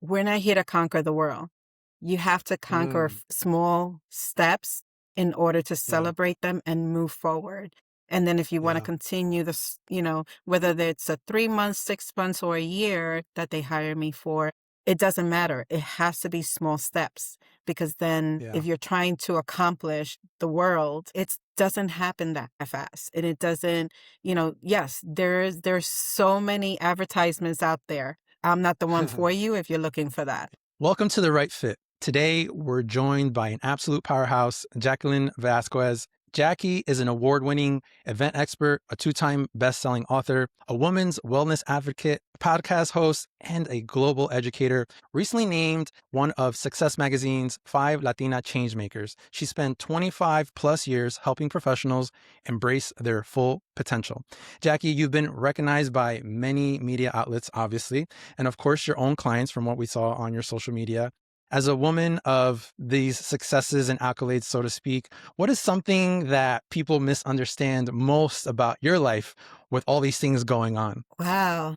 we're not here to conquer the world. You have to conquer Mm, small steps in order to yeah, celebrate them and move forward. And then if you want to yeah. continue this, whether it's a 3 months, 6 months, or a year that they hire me for, it doesn't matter. It has to be small steps because then Yeah. if you're trying to accomplish the world, it doesn't happen that fast. And it doesn't, yes, there's so many advertisements out there. I'm not the one for you if you're looking for that. Welcome to The Right Fit. Today, we're joined by an absolute powerhouse, Jacqueline Vasquez. Jackie is an award-winning event expert, a two-time best-selling author, a woman's wellness advocate, podcast host, and a global educator. Recently named one of Success Magazine's 5 Latina Changemakers. She spent 25 plus years helping professionals embrace their full potential. Jackie, you've been recognized by many media outlets, obviously, and of course your own clients from what we saw on your social media. As a woman of these successes and accolades, so to speak, what is something that people misunderstand most about your life with all these things going on? Wow,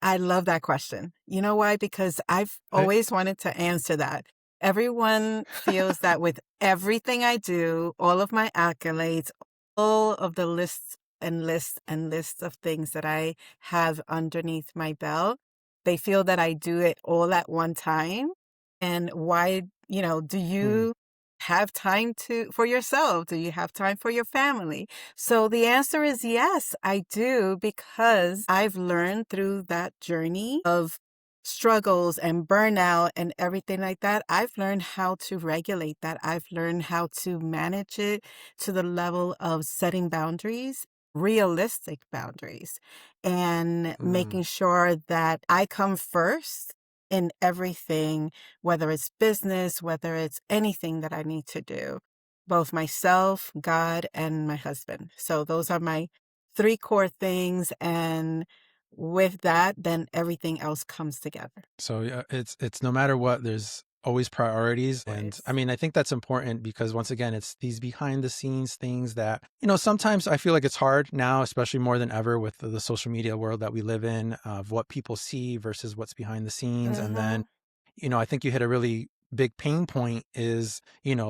I love that question. You know why? Because I've Right? always wanted to answer that. Everyone feels that with everything I do, all of my accolades, all of the lists and lists and lists of things that I have underneath my belt, they feel that I do it all at one time. And why, do Hmm. you have time for yourself? Do you have time for your family? So the answer is yes, I do, because I've learned through that journey of struggles and burnout and everything like that. I've learned how to regulate that. I've learned how to manage it to the level of setting boundaries, realistic boundaries, and making Mm, sure that I come first in everything, whether it's business, whether it's anything that I need to do, both myself, God, and my husband. So those are my three core things. And with that, then everything else comes together. so yeah, it's no matter what, there's always priorities. And I Always. mean, I think that's important because once again, it's these behind the scenes things that, sometimes I feel like it's hard now, especially more than ever with the social media world that we live in, of what people see versus what's behind the scenes. And then Hmm. I think you hit a really big pain point is,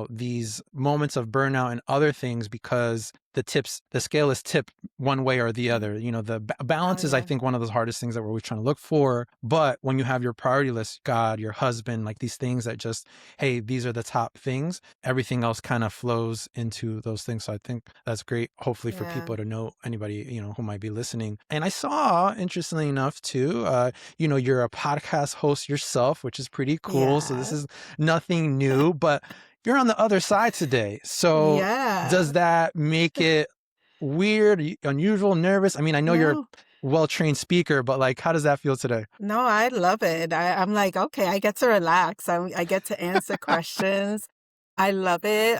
these moments of burnout and other things because the scale is tipped one way or the other. The Oh, balance is, I yeah. think, one of those hardest things that we're always trying to look for. But when you have your priority list, God, your husband, like these things that just, hey, these are the top things, everything else kind of flows into those things. So I think that's great, hopefully, for Yeah. people to know, anybody, who might be listening. And I saw, interestingly enough, too, you're a podcast host yourself, which is pretty cool. So this Yeah. is nothing new, but you're on the other side today. So does Yeah. that make it weird, unusual, nervous? I mean, I know you're a No. well-trained speaker, but like, how does that feel today? No, I love it. I'm like, okay, I get to relax. I get to answer questions. I love it.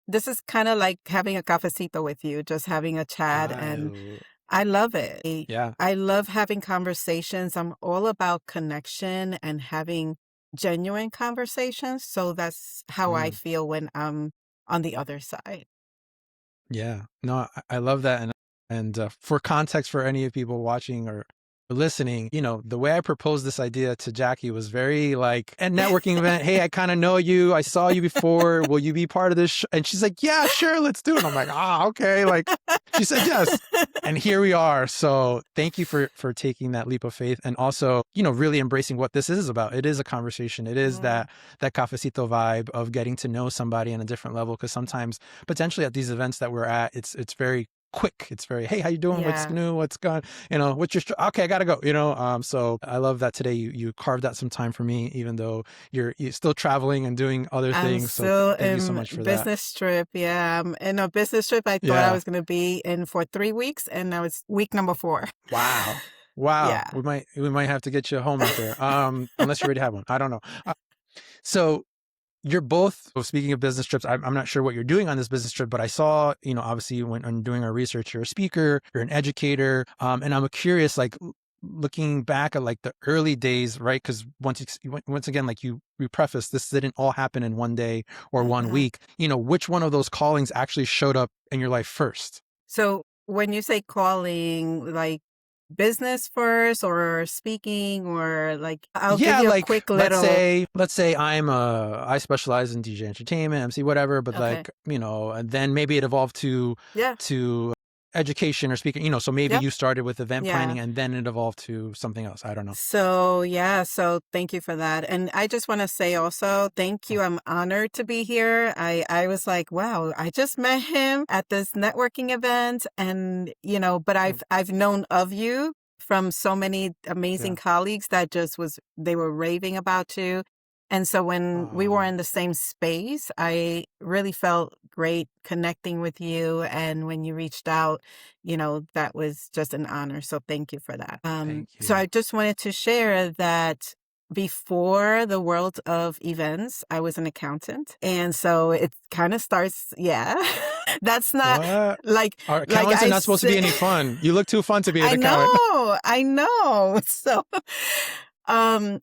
This is kind of like having a cafecito with you, just having a chat. And I, I love it. yeah. I love having conversations. I'm all about connection and having genuine conversations. So that's how I Mm. feel when I'm on the other side. Yeah, no, I love that. And for context for any of people watching or listening, the way I proposed this idea to Jackie was very like a networking event. Hey, I kind of know you. I saw you before. Will you be part of this? And she's like, yeah, sure, let's do it. And I'm like, okay. Like she said yes. And here we are. So thank you for taking that leap of faith and also, really embracing what this is about. It is a conversation. It is Mm, that cafecito vibe of getting to know somebody on a different level. Cause sometimes potentially at these events that we're at, it's very quick. It's very, hey, how you doing? What's yeah, new? What's going, what's your, okay, I gotta go, so I love that today you carved out some time for me, even though you're still traveling and doing other I'm things. So still thank you so in much for that. business trip. Yeah, I'm in a business trip I thought I Yeah. was going to be in for 3 weeks, and now it's week number 4. Wow. Wow. Yeah. We might have to get you a home out there. Unless you already have one. I don't know. So you're both, well, speaking of business trips, I'm not sure what you're doing on this business trip, but I saw, obviously when I'm doing our research, you're a speaker, you're an educator. And I'm curious, like looking back at like the early days, right? Because once again, like you preface, this didn't all happen in one day or one Mhm. week. Which one of those callings actually showed up in your life first? So when you say calling, like business first or speaking, or like I'll give Yeah, you a like quick little. let's say I specialize in DJ entertainment, MC, whatever, but Okay. like, and then maybe it evolved Yeah. to education or speaking, so maybe Yep. you started with event Yeah. planning and then it evolved to something else. I don't know. So, yeah, so thank you for that. And I just want to say also, thank Oh, you. I'm honored to be here. I was like, wow, I just met him at this networking event and, but mm, I've known of you from so many yeah. amazing colleagues that they were raving about you. And so when we were Oh, in the same space, I really felt great connecting with you. And when you reached out, that was just an honor. So thank you for that. thank So you. I just wanted to share that before the world of events, I was an accountant. And so it kind of starts, yeah. That's not What? like, Our like accountants are I not supposed to be say, any fun. You look too fun to be an I accountant. know, I know. So, and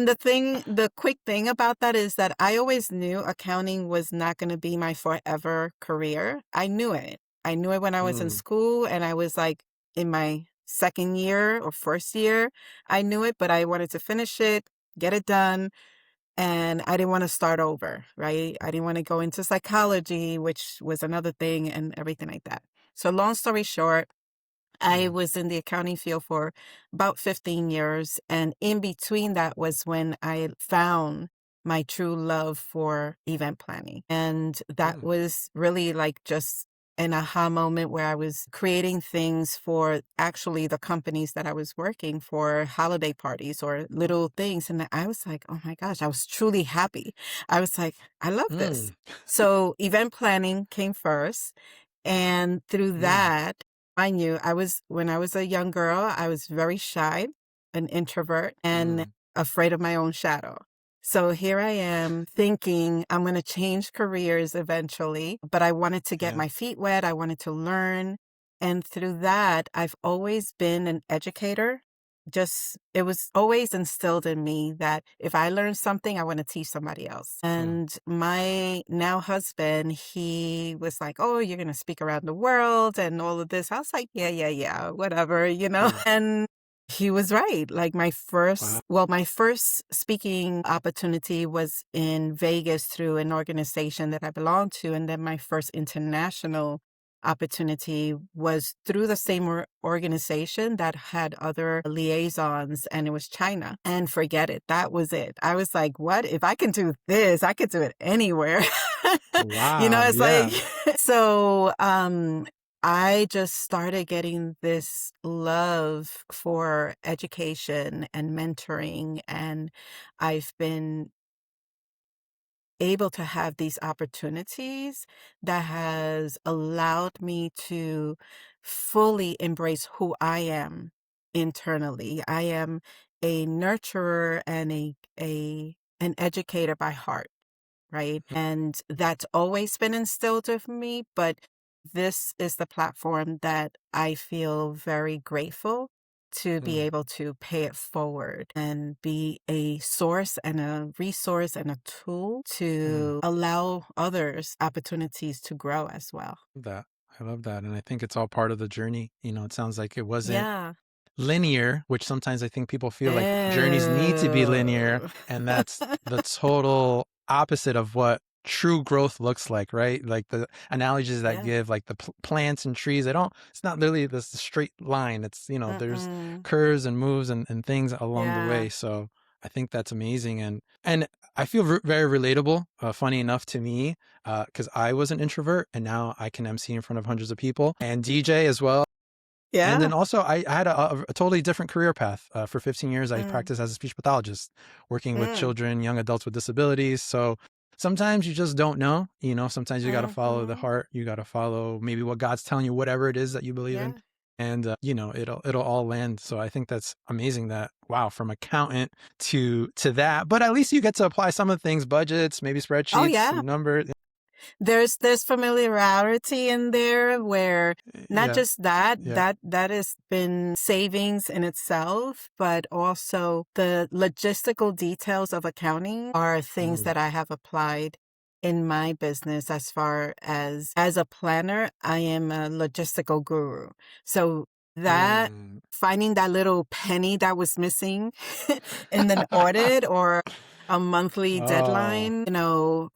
the quick thing about that is that I always knew accounting was not going to be my forever career. I knew it. I knew it when I was in Mm, school and I was like in my second year or first year. I knew it, but I wanted to finish it, get it done. And I didn't want to start over, right? I didn't want to go into psychology, which was another thing and everything like that. So long story short, I mm, was in the accounting field for about 15 years. And in between that was when I found my true love for event planning. And that mm, was really like just an aha moment where I was creating things for actually the companies that I was working for, holiday parties or little things. And I was like, oh my gosh, I was truly happy. I was like, I love this. mm, So event planning came first. And through mm, that, when I was a young girl, I was very shy, an introvert, and mm. afraid of my own shadow. So here I am thinking I'm going to change careers eventually, but I wanted to get Yeah. my feet wet. I wanted to learn. And through that, I've always been an educator. It was always instilled in me that if I learn something, I want to teach somebody else. Mm, And my now husband, he was like, oh, you're going to speak around the world and all of this. I was like, yeah, yeah, yeah, whatever. mm. And he was right. Like Wow. my first speaking opportunity was in Vegas through an organization that I belonged to. And then my first international opportunity was through the same organization that had other liaisons, and it was China. And forget it, that was it. I was like, what? If I can do this, I could do it anywhere. Wow. It's like, Yeah. so I just started getting this love for education and mentoring, and I've been able to have these opportunities that has allowed me to fully embrace who I am internally. I am a nurturer and an educator by heart, right? And that's always been instilled with me, but this is the platform that I feel very grateful to be Mm, able to pay it forward and be a source and a resource and a tool mm. to allow others opportunities to grow as well. That I love that. And I think it's all part of the journey. It sounds like it wasn't Yeah. linear, which sometimes I think people feel like journeys need to be linear. Ew. And that's the total opposite of what true growth looks like, right? Like the analogies that Yeah. give, like the plants and trees, it's not really this straight line. It's, there's Mm-mm. curves and moves and things along the Yeah. way. So I think that's amazing. And I feel very relatable, funny enough to me, because I was an introvert and now I can MC in front of hundreds of people and DJ as well. And then Yeah. also, I had a totally different career path. For 15 years, I Mm. practiced as a speech pathologist, working with Mm. children, young adults with disabilities. So sometimes you just don't know. Sometimes you got to follow the Mm-hmm. heart. You got to follow maybe what God's telling you, whatever it is that you believe in, Yeah. and it'll all land. So I think that's amazing. That wow, from accountant to that, but at least you get to apply some of the things, budgets, maybe Oh spreadsheets, yeah. some numbers. There's familiarity in there where not Yeah, just that, yeah. that has been savings in itself, but also the logistical details of accounting are things Mm, that I have applied in my business as far as a planner, I am a logistical guru. So that Mm, finding that little penny that was missing in an audit or a monthly oh, deadline,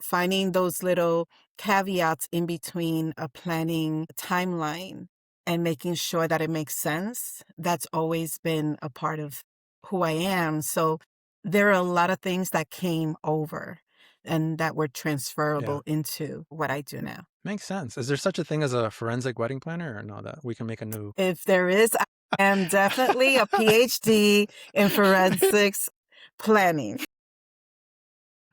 finding those little caveats in between a planning timeline and making sure that it makes sense. That's always been a part of who I am. So there are a lot of things that came over and that were yeah. transferable into what I do now. Makes sense. Is there such a thing as a forensic wedding planner or no, that we can make a new? If there is, I am definitely a PhD in forensics planning.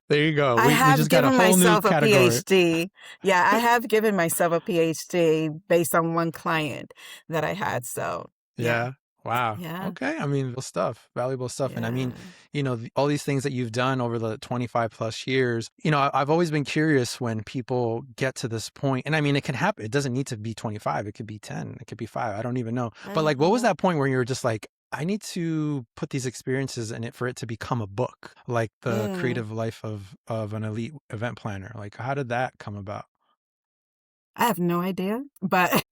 There you go. I We have just got a given whole new myself a category. PhD. Yeah, I have given myself a PhD based on one client that I had. So, yeah, Yeah. Wow. yeah, Okay. I mean, valuable stuff. And I mean, yeah. all these things that you've done over the 25 plus years, I've always been curious when people get to this point. And I mean, it can happen. It doesn't need to be 25. It could be 10. It could be 5. I don't even know. But like, what was Hmm. that point where you were just like, I need to put these experiences in it for it to become a book, like the Mm. creative life of an elite event planner. Like, how did that come about? I have no idea, but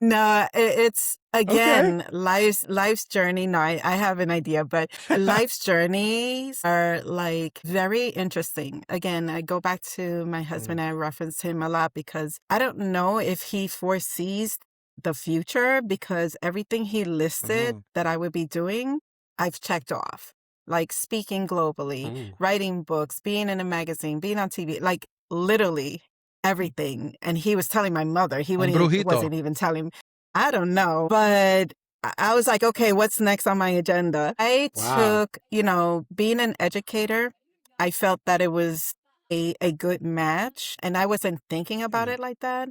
no, it's Okay. again life's journey. No, I have an idea, but life's journeys are like very interesting. Again, I go back to my Mm, husband. I reference him a lot because I don't know if he foresees the future because everything he listed mm, that I would be doing, I've checked off. Like speaking globally, ooh, writing books, being in a magazine, being on TV, like literally everything. And he was telling my mother, he un wouldn't, brujito. wasn't even telling, I don't know. But I was like, okay, what's next on my agenda? I Wow. took, being an educator, I felt that it was a good match. And I wasn't thinking about Mm, it like that.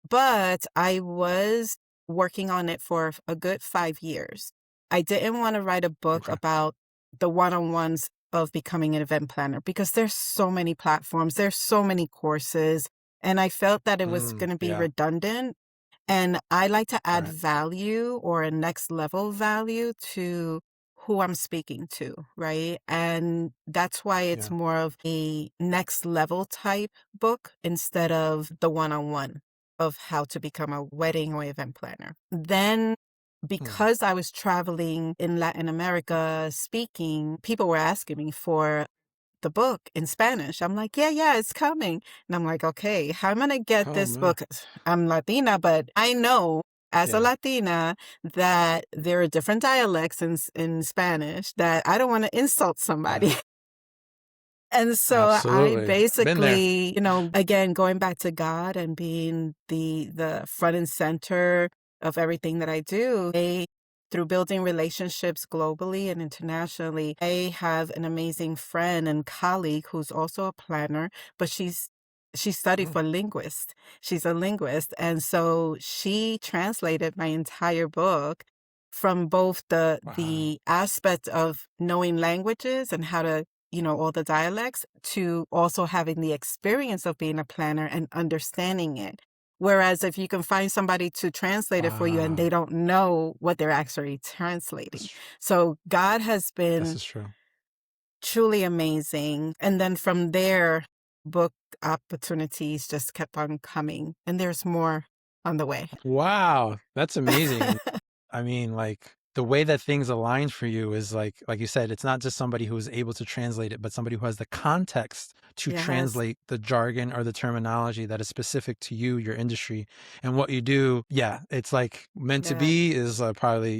But I was working on it for a good 5 years. I didn't want to write a book okay. about the one-on-ones of becoming an event planner because there's so many platforms, there's so many courses, and I felt that it was going to be Yeah. redundant. And I like to add Right. value or a next level value to who I'm speaking to, right? And that's why it's Yeah. more of a next level type book instead of the one-on-one of how to become a wedding or event planner. Then, Mm. because I was traveling in Latin America speaking, people were asking me for the book in Spanish. I'm like, yeah, yeah, it's coming. And I'm like, okay, how am I going to get Oh this man. book? I'm Latina, but I know as a Yeah. Latina that there are different dialects in Spanish that I don't want to insult Yeah. somebody. And so I Absolutely. Been there. basically, again, going back to God and being the front and center of everything that I do, through building relationships globally and internationally, I have an amazing friend and colleague who's also a planner, but she studied Mm. for linguist. She's a linguist. And so she translated my entire book from both Wow. the aspect of knowing languages and how to all the dialects to also having the experience of being a planner and understanding it. Whereas if you can find somebody to translate it for you and they Wow. don't know what they're actually This, translating. So God has this been is true. truly amazing. And then from there, book opportunities just kept on coming. And there's more on the way. Wow. That's amazing. I mean, like the way that things align for you is like you said, it's not just somebody who is able to translate it, but somebody who has the context to Yes. translate the jargon or the terminology that is specific to you, your industry, and what you do. Yeah, it's like meant to Yeah. be is probably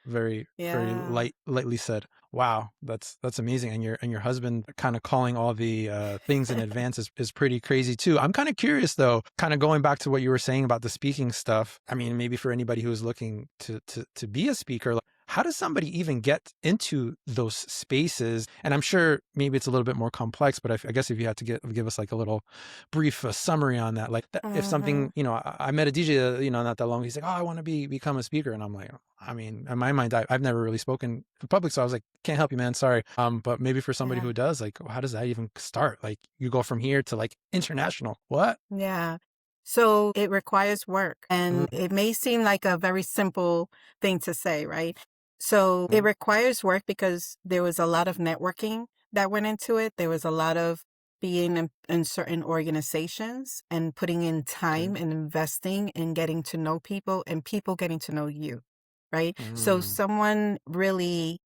very very Yeah. lightly said. Wow, that's amazing. And your husband kind of calling all the things in advance is pretty crazy too. I'm kind of curious though, kind of going back to what you were saying about the speaking stuff. I mean, maybe for anybody who's looking to be a speaker, like, how does somebody even get into those spaces? And I'm sure maybe it's a little bit more complex, but I guess if you had to give us like a little brief summary on that, like if Hmm. something, I met a DJ, not that long. He's like, oh, I want to become a speaker, and I'm like, I mean, in my mind, I've never really spoken in public, so I was like, can't help you, man, sorry. But maybe for somebody Yeah. who does, like, how does that even start? Like, you go from here to like international. What? Yeah. So it requires work, and Mm, it may seem like a very simple thing to say, right? So it mm, requires work because there was a lot of networking that went into it. There was a lot of being in certain organizations and putting in Okay. time and investing in getting to know people and people getting to know you, right? So Mm, someone really,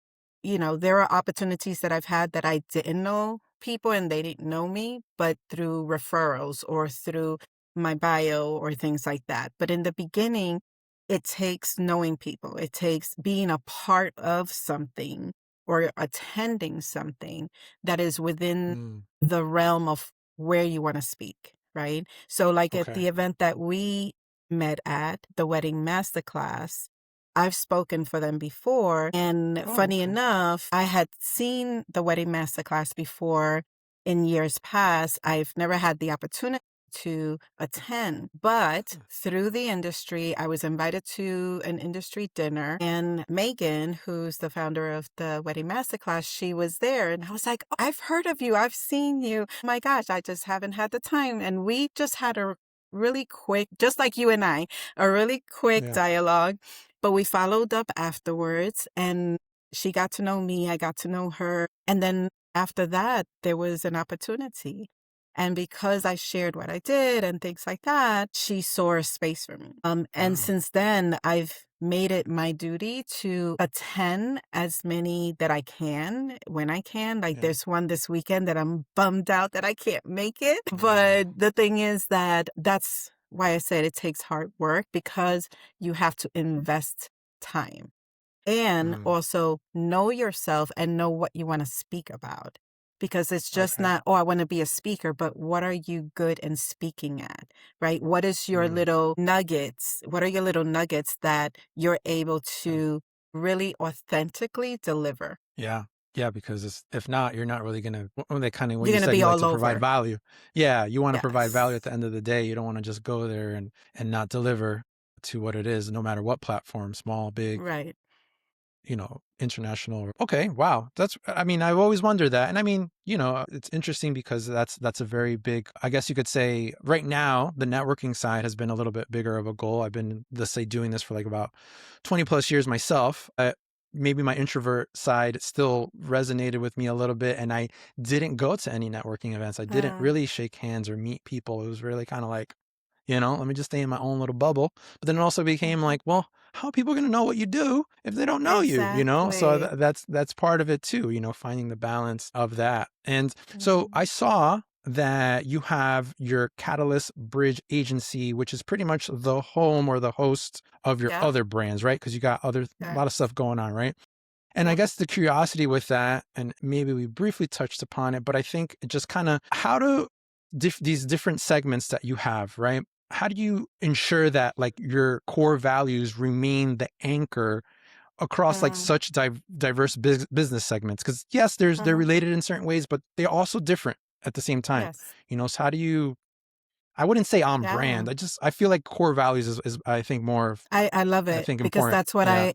there are opportunities that I've had that I didn't know people and they didn't know me, but through referrals or through my bio or things like that. But in the beginning, it takes knowing people. It takes being a part of something or attending something that is within mm, the realm of where you want to speak, right? So, like at okay. the event that we met at, the wedding masterclass, I've spoken for them before. And Oh, funny okay. enough, I had seen the wedding masterclass before in years past. I've never had the opportunity to attend, but through the industry, I was invited to an industry dinner, and Megan, who's the founder of the Wedding Masterclass, she was there, and I was like, "Oh, I've heard of you, I've seen you. Oh my gosh, I just haven't had the time." And we just had a really quick, just like you and I, a really quick Yeah. dialogue, but we followed up afterwards, and she got to know me, I got to know her, and then after that, there was an opportunity. And because I shared what I did and things like that, she saw a space for me. And Wow. since then, I've made it my duty to attend as many that I can when I can. Like Yeah. there's one this weekend that I'm bummed out that I can't make it. Oh. But the thing is that that's why I said it takes hard work because you have to invest time and Mm, also know yourself and know what you want to speak about. Because it's just okay. not, oh, I want to be a speaker, but what are you good in speaking at, right? What is your Mm, little nuggets? What are your little nuggets that you're able okay. to really authentically deliver? Yeah. Yeah, because if not, you're not really gonna. When they kind of when You're you going to said be you like all to provide over. value, yeah, you want to provide value at Yes. the end of the day. You don't want to just go there and not deliver to what it is, no matter what platform, small, big, Right. international. Okay, wow. I mean, I've always wondered that. And I mean, it's interesting because that's a very big, I guess you could say right now, the networking side has been a little bit bigger of a goal. I've been, let's say, doing this for like about 20 plus years myself. Maybe my introvert side still resonated with me a little bit. And I didn't go to any networking events. I didn't Mm, really shake hands or meet people. It was really kind of like, let me just stay in my own little bubble. But then it also became mhm. like, well, how are people going to know what you do if they don't know you? So Exactly. that's part of it too, finding the balance of that. And so Mhm. I saw that you have your Catalyst Bridge agency, which is pretty much the home or the host of your Yep. other brands, right? Because you got a lot of Yes. stuff going on, right? And I Yep. guess the curiosity with that, and maybe we briefly touched upon it, but I think it just kind of how do these different segments that you have, right? How do you ensure that like your core values remain the anchor across like Mm, such diverse business segments? Because yes, they're mhm. related in certain ways, but they're also different at the same time. Yes. So how do you? I wouldn't say on Yeah. brand. I feel like core values is I think I love I it think because important. that's what Yeah.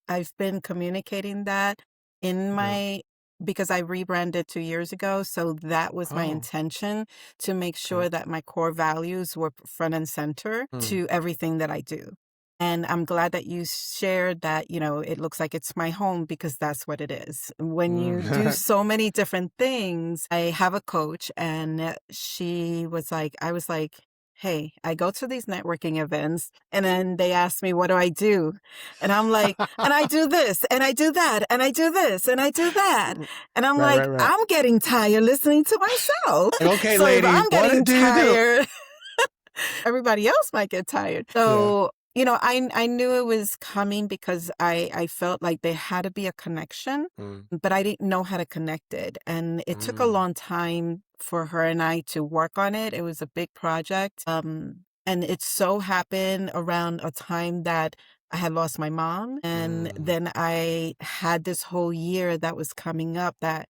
I've been communicating that in Yeah. my because I rebranded 2 years ago, so that was my Oh. intention to make Okay. sure that my core values were front and center Mm. to everything that I do. And I'm glad that you shared that, it looks like it's my home because that's what it is. When you do Mm. so many different things, I have a coach and I was like, hey, I go to these networking events and then they ask me, what do I do? And I'm like, and I do this and I do that and I do this and I do that. And I'm Right, right, like, right. I'm getting tired listening to myself. Like, okay, So if lady, I'm what getting do you do? tired, everybody else might get tired. Yeah. So, I knew it was coming because I felt like there had to be a connection, Mm, but I didn't know how to connect it. And it took a mm, long time for her and I to work on it. It was a big project. And it so happened around a time that I had lost my mom. And mm. then I had this whole year that was coming up that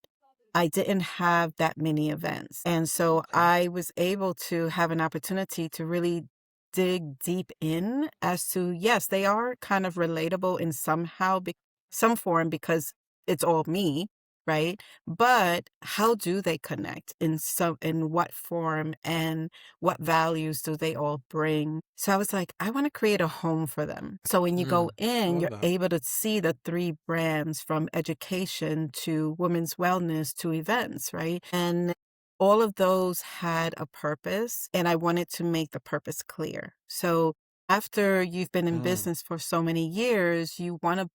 I didn't have that many events. And so Okay. I was able to have an opportunity to really dig deep in as to, yes, they are kind of relatable in some form because it's all me, right? But how do they connect in what form and what values do they all bring? So I was like, I want to create a home for them. So when you go I in, love you're that. able to see the three brands from education to women's wellness to events, right? And all of those had a purpose, and I wanted to make the purpose clear. So after you've been in Mm, business for so many years, you want to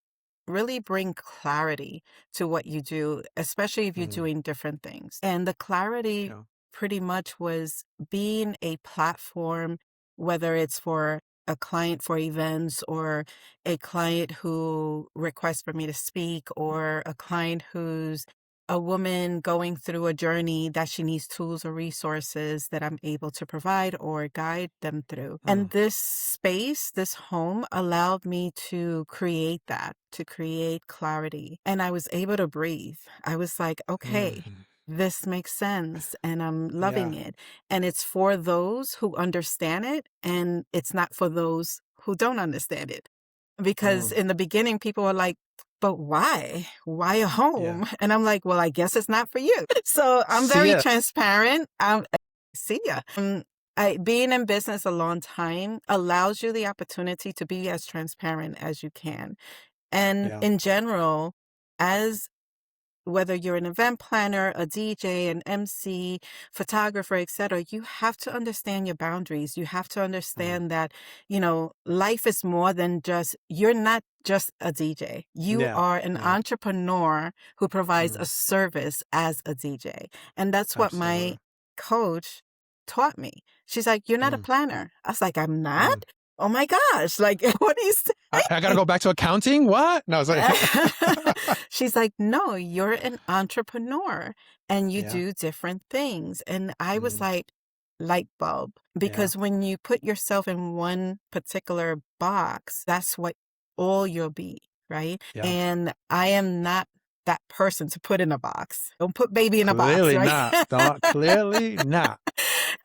really bring clarity to what you do, especially if you're mm, doing different things. And the clarity yeah. pretty much was being a platform, whether it's for a client for events or a client who requests for me to speak or a client who's a woman going through a journey that she needs tools or resources that I'm able to provide or guide them through. And Mm, this space, this home allowed me to create that, to create clarity. And I was able to breathe. I was like, okay, mhm. this makes sense and I'm loving Yeah. it. And it's for those who understand it and it's not for those who don't understand it. Because Mm, in the beginning, people were like, but why? Why a yeah. home? And I'm like, well, I guess it's not for you. So I'm See very ya. transparent. See ya. Being in business a long time allows you the opportunity to be as transparent as you can. And Yeah. in general, as whether you're an event planner, a DJ, an MC, photographer, etc., you have to understand your boundaries. You have to Mm, understand that, life is more than just, you're not just a DJ. You yeah. are an Yeah. entrepreneur who provides a Mm, service as a DJ. And that's what my absolutely. coach taught me. She's like, you're not a Mm, planner. I was like, I'm mm. not? Oh my gosh. Like, what are you I got to saying? go back to accounting. What? No, it's like, She's like, no, you're an entrepreneur and you yeah. do different things. And I was Mm, like, light bulb. yeah. Because when you put yourself in one particular box, that's what all you'll be, right? Yeah. And I am not that person to put in a box. Don't put baby in a box, Clearly right? not. Don't, clearly not.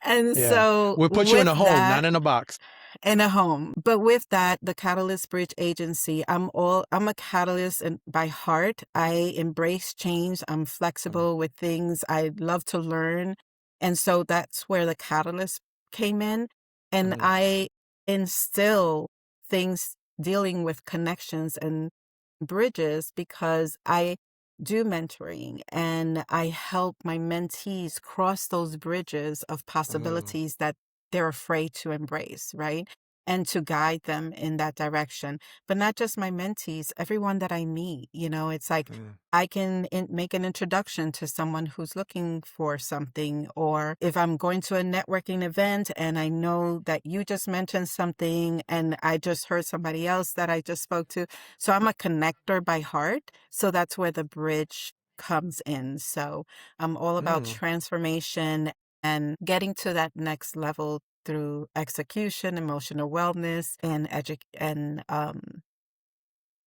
And Yeah. so We'll put you in with a home, not that, in a box. in a home. But with that, the Catalyst Bridge Agency, I'm a catalyst and by heart. I embrace change. I'm Mm, flexible with things. I love to learn. And so that's where the catalyst came in. And mm, I instill things dealing with connections and bridges because I do mentoring and I help my mentees cross those bridges of mm, possibilities that they're afraid to embrace, right? And to guide them in that direction. But not just my mentees, everyone that I meet, it's like mm. I can make an introduction to someone who's looking for something. Or if I'm going to a networking event and I know that you just mentioned something and I just heard somebody else that I just spoke to. So I'm a connector by heart. So that's where the bridge comes in. So I'm all about Mm, transformation and getting to that next level through execution, emotional wellness, and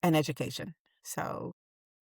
education. So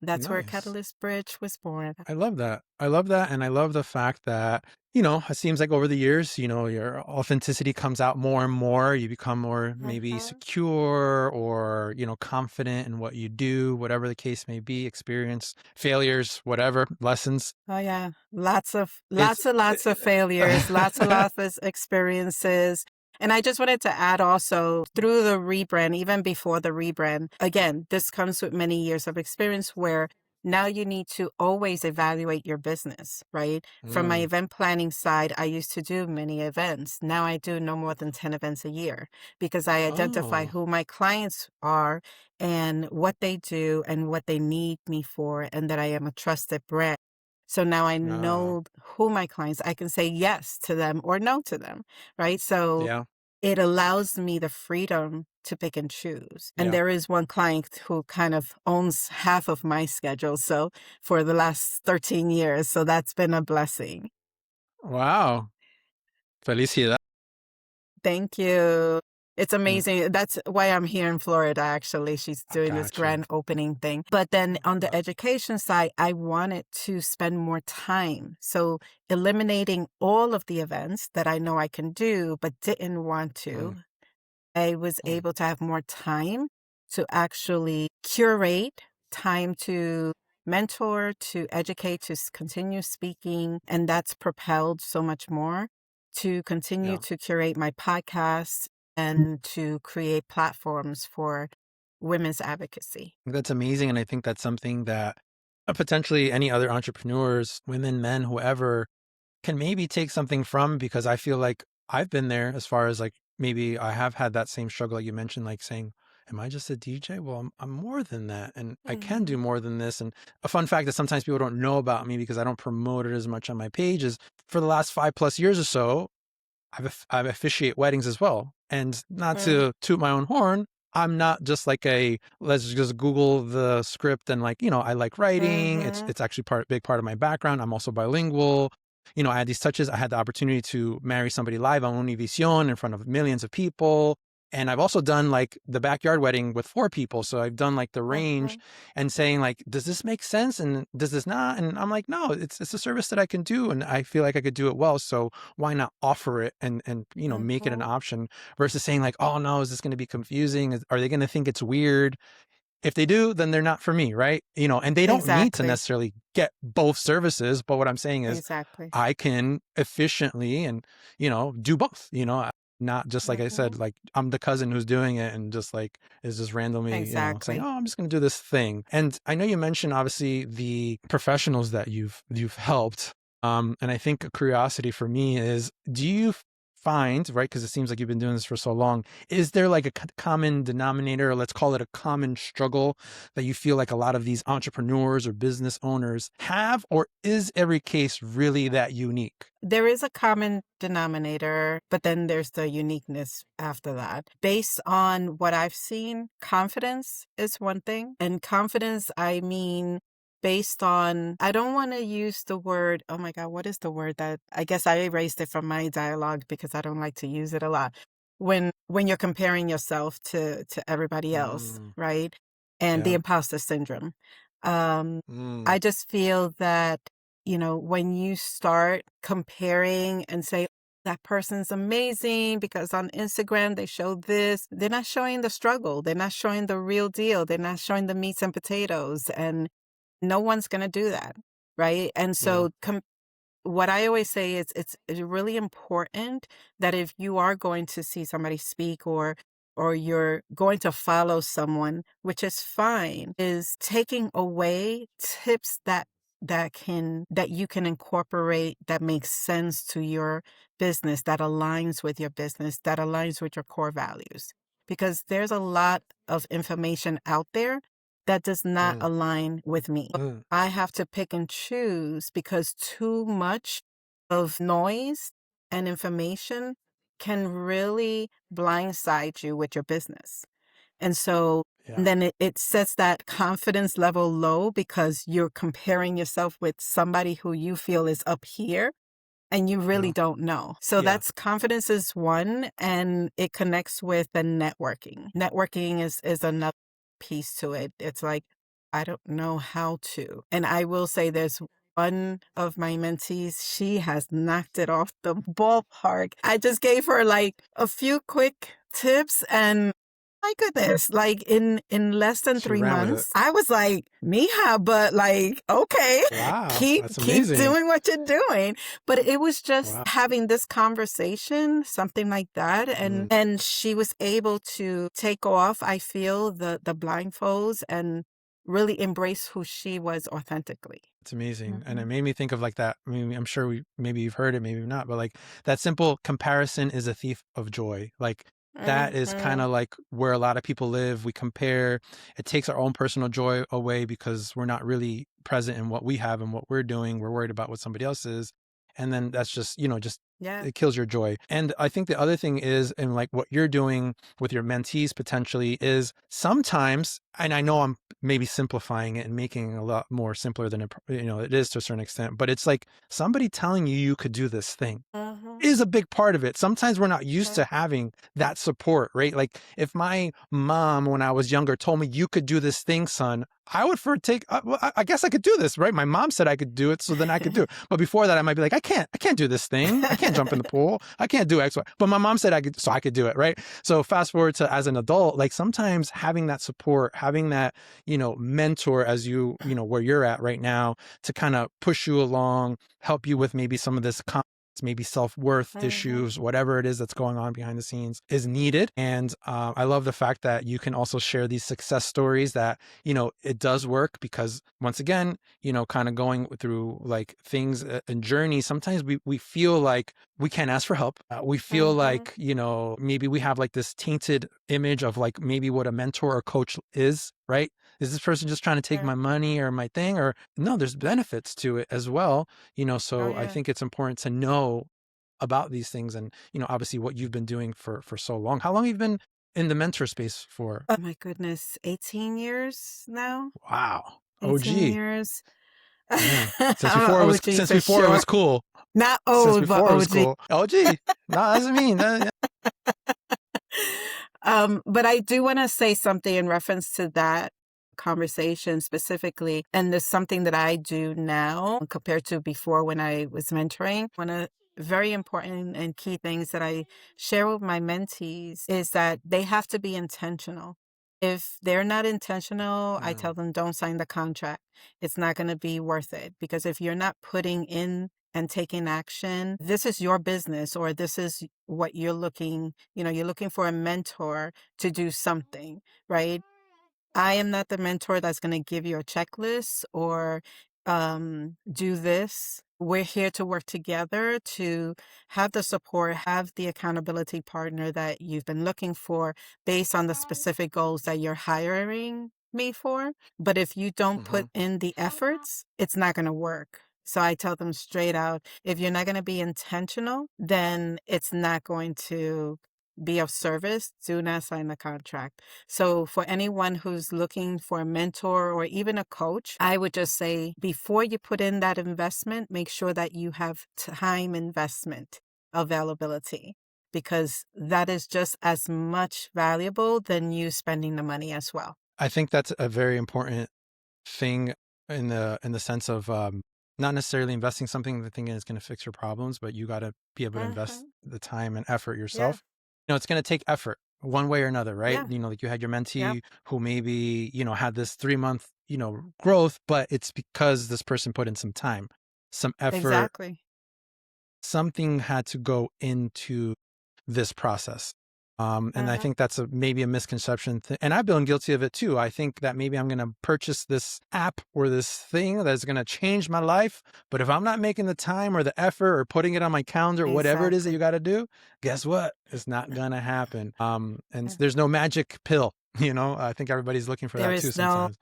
that's where nice. Catalyst Bridge was born. I love that. I love that. And I love the fact that, it seems like over the years, your authenticity comes out more and more. You become more maybe Mhm. secure or, confident in what you do, whatever the case may be, experience, failures, whatever, lessons. Oh yeah, lots of It's, lots of failures, lots of experiences. And I just wanted to add also through the rebrand, even before the rebrand, again, this comes with many years of experience where now you need to always evaluate your business, right? From my mm, event planning side, I used to do many events. Now I do no more than 10 events a year because I identify oh, who my clients are and what they do and what they need me for, and that I am a trusted brand. So now I no, know who my clients, I can say yes to them or no to them, right? So yeah, it allows me the freedom to pick and choose. And yeah. there is one client who kind of owns half of my schedule. So for the last 13 years. So that's been a blessing. Wow. Felicidad. Thank you. It's Mm, amazing. That's why I'm here in Florida, actually. She's I doing this got you. grand opening thing. But then on the Uh, education side, I wanted to spend more time. So eliminating all of the events that I know I can do, but didn't want mm, to, I was mm, able to have more time to actually curate, time to mentor, to educate, to continue speaking. And that's propelled so much more to continue yeah. to curate my podcast and to create platforms for women's advocacy. That's amazing. And I think that's something that potentially any other entrepreneurs, women, men, whoever, can maybe take something from, because I feel like I've been there as far as like maybe I have had that same struggle like you mentioned, like saying, am I just a DJ? Well, I'm more than that. And I can do Mhm. more than this. And a fun fact that sometimes people don't know about me because I don't promote it as much on my page is for the last 5+ years or so, I've officiate weddings as well. And not Mhm. to toot my own horn, I'm not just like a let's just Google the script and like, I like writing. It's Mhm. it's actually big part of my background. I'm also bilingual. I had these touches. I had the opportunity to marry somebody live on Univision in front of millions of people. And I've also done like the backyard wedding with 4 people. So I've done like the range Mhm. and saying like, does this make sense? And does this not? And I'm like, no, it's a service that I can do. And I feel like I could do it well. So why not offer it and make it an Mhm. option versus saying like, oh no, is this going to be confusing? Are they going to think it's weird? If they do, then they're not for me, right? And they don't need to Exactly. necessarily get both services. But what I'm saying is Exactly. I can efficiently and, do both, not just like I said, Mhm. like I'm the cousin who's doing it and just like is just randomly, saying, Exactly. oh, I'm just going to do this thing. And I know you mentioned obviously the professionals that you've helped. And I think a curiosity for me is, do you find, right? Because it seems like you've been doing this for so long. Is there like a common denominator, or let's call it a common struggle that you feel like a lot of these entrepreneurs or business owners have, or is every case really that unique? There is a common denominator, but then there's the uniqueness after that. Based on what I've seen, confidence is one thing. And confidence, I mean, based on, I don't want to use the word, oh my God, what is the word that I guess I erased it from my dialogue because I don't like to use it a lot. When you're comparing yourself to everybody else, Mm, right? And the yeah. imposter syndrome. Um, Mm, I just feel that when you start comparing and say, that person's amazing because on Instagram they show this, they're not showing the struggle. They're not showing the real deal. They're not showing the meats and potatoes. And no one's going to do that. Right. And yeah. so what I always say is it's really important that if you are going to see somebody speak or you're going to follow someone, which is fine, is taking away tips that you can incorporate that makes sense to your business, that aligns with your business, that aligns with your core values. Because there's a lot of information out there that does not Mm, align with me. mm, I have to pick and choose because too much of noise and information can really blindside you with your business. And so yeah. then it sets that confidence level low because you're comparing yourself with somebody who you feel is up here and you really Yeah. don't know. So Yeah. that's confidence is one, and it connects with the networking. Networking is another piece to it. It's like, I don't know how to. And I will say there's one of my mentees, she has knocked it off the ballpark. I just gave her like a few quick tips and my goodness, like in less than She three ran with it. months, I was like, Mija, but like, okay, Wow. keep That's keep amazing. doing what you're doing. But it was just Wow. having this conversation, something like that, Mm, and she was able to take off, I feel, the blindfolds and really embrace who she was authentically. it's amazing. And it Mhm. made me think of like that. I mean, I'm sure maybe you've heard it, maybe not, but like that simple comparison is a thief of joy. Like that is kind Mhm. of like where a lot of people live. We compare, it takes our own personal joy away because we're not really present in what we have and what we're doing. We're worried about what somebody else is. And then that's just, just Yeah. it kills your joy. And I think the other thing is, and like what you're doing with your mentees potentially is sometimes, and I know I'm maybe simplifying it and making it a lot more simpler than it is to a certain extent, but it's like somebody telling you could do this thing Mhm. is a big part of it. Sometimes we're not used Mhm. to having that support, right? Like if my mom, when I was younger, told me you could do this thing, son, I would well, I guess I could do this, right? My mom said I could do it, so then I could do it. But before that, I might be like, I can't do this thing. I can't jump in the pool. I can't do X, Y. But my mom said I could, so I could do it, right? So fast forward to as an adult, like sometimes having that support, having that, mentor as where you're at right now to kind of push you along, help you with maybe some of this maybe self-worth Mm-hmm. issues, whatever it is that's going on behind the scenes is needed. And I love the fact that you can also share these success stories that, it does work because once again, kind of going through like things and journeys, sometimes we feel like we can't ask for help. We feel Mm-hmm. like, maybe we have like this tainted image of like maybe what a mentor or coach is, right? Is this person just trying to take Yeah. my money or my thing? Or no, there's benefits to it as well. Oh, So I yeah. think it's important to know about these things and, obviously what you've been doing for so long. How long have you been in the mentor space for? Oh, my goodness. 18 years now? Wow. 18 OG. years. Yeah. OG Since for before it sure. was cool. Not Since old, but before it was OG. cool. OG. No, that doesn't mean that. But I do want to say something in reference to that conversation specifically. And there's something that I do now compared to before when I was mentoring. One of very important and key things that I share with my mentees is that they have to be intentional. If they're not intentional, I tell Mm, them don't sign the contract. It's not going to be worth it because if you're not putting in and taking action, this is your business or this is what you're looking for a mentor to do something, right? I am not the mentor that's going to give you a checklist or do this. We're here to work together to have the support, have the accountability partner that you've been looking for based on the specific goals that you're hiring me for. But if you don't mm-hmm. put in the efforts, it's not going to work. So I tell them straight out, if you're not going to be intentional, then it's not going to be of service. Do not sign the contract. So for anyone who's looking for a mentor or even a coach, I would just say before you put in that investment, make sure that you have time investment availability because that is just as much valuable than you spending the money as well. I think that's a very important thing in the sense of not necessarily investing something that thinking is going to fix your problems, but you got to be able to invest Hmm. the time and effort Yeah. yourself. It's going to take effort one way or another, right? Yeah. Like you had your Yep. mentee who maybe, had this 3 month, growth, but it's because this person put in some time, some effort, Exactly. something had to go into this process. And I Uh-huh. think that's maybe a misconception. And I've been guilty of it too. I think that maybe I'm going to purchase this app or this thing that's going to change my life. But if I'm not making the time or the effort or putting it on my calendar, whatever it is that you Exactly. got to do, guess what? It's not going to happen. And Yeah. there's no magic pill. I think everybody's looking for There that too is no. sometimes.